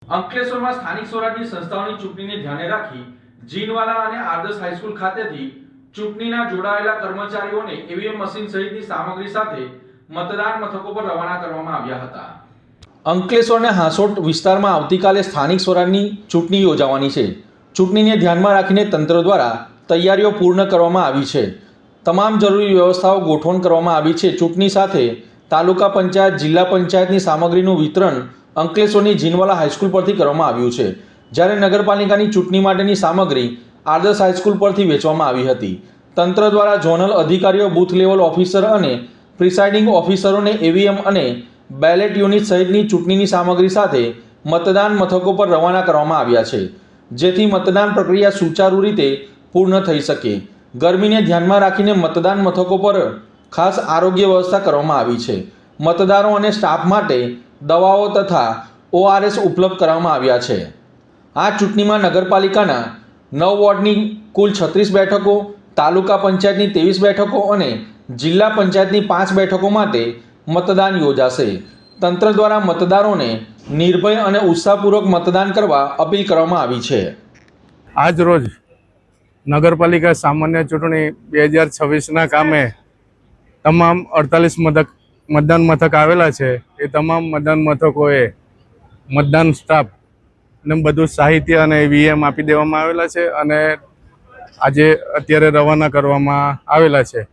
અંકલેશ્વરમાં સ્થાનિક સ્વરાજની સંસ્થાઓની ચૂંટણીને ધ્યાને રાખી જીનવાલા અને આદર્શ હાઈસ્કૂલ ખાતેથી ચૂંટણીના જોડાયેલા કર્મચારીઓને ઈવીએમ મશીન સહિતની સામગ્રી સાથે મતદાન મથકો પર રવાના કરવામાં આવ્યા હતા। અંકલેશ્વર અને હાંસોટ વિસ્તારમાં આવતીકાલે સ્થાનિક સ્વરાજની ચૂંટણી યોજાવાની છે। ચૂંટણીને ધ્યાનમાં રાખીને તંત્ર દ્વારા તૈયારીઓ પૂર્ણ કરવામાં આવી છે। તમામ જરૂરી વ્યવસ્થાઓ ગોઠવણ કરવામાં આવી છે। ચૂંટણી સાથે તાલુકા પંચાયત જિલ્લા પંચાયતની સામગ્રીનું વિતરણ અંકલેશ્વરની જીનવાલા હાઈસ્કૂલ પરથી કરવામાં આવ્યું છે, જ્યારે નગરપાલિકાની ચૂંટણી માટેની સામગ્રી આદર્શ હાઈસ્કૂલ પરથી વેચવામાં આવી હતી। તંત્ર દ્વારા ઝોનલ અધિકારીઓ, બૂથ લેવલ ઓફિસર અને પ્રિસાઇડિંગ ઓફિસરોને ઈવીએમ અને બેલેટ યુનિટ સહિતની ચૂંટણીની સામગ્રી સાથે મતદાન મથકો પર રવાના કરવામાં આવ્યા છે, જેથી મતદાન પ્રક્રિયા સુચારુ રીતે પૂર્ણ થઈ શકે। ગરમીને ધ્યાનમાં રાખીને મતદાન મથકો પર ખાસ આરોગ્ય વ્યવસ્થા કરવામાં આવી છે। મતદારો અને સ્ટાફ માટે દવાઓ તથા ORS ઉપલબ્ધ કરવામાં આવ્યા છે। આ ચૂંટણીમાં નગરપાલિકાના 9 વોર્ડની કુલ 36 બેઠકો, તાલુકા પંચાયતની 23 બેઠકો અને જિલ્લા પંચાયતની 5 બેઠકો માટે મતદાન યોજાશે। તંત્ર દ્વારા મતદારોને નિર્ભય અને ઉત્સાહપૂર્વક મતદાન કરવા અપીલ કરવામાં આવી છે। આજ રોજ નગરપાલિકા સામાન્ય ચૂંટણી 2026ના કામે તમામ 48 મતદાન મથક આવેલા છે। એ તમામ મતદાન મથકોએ મતદાન સ્ટાફ ને બધું સાહિત્ય અને ઈવીએમ આપી દેવામાં આવેલા છે અને આજે અત્યારે રવાના કરવામાં આવેલા છે।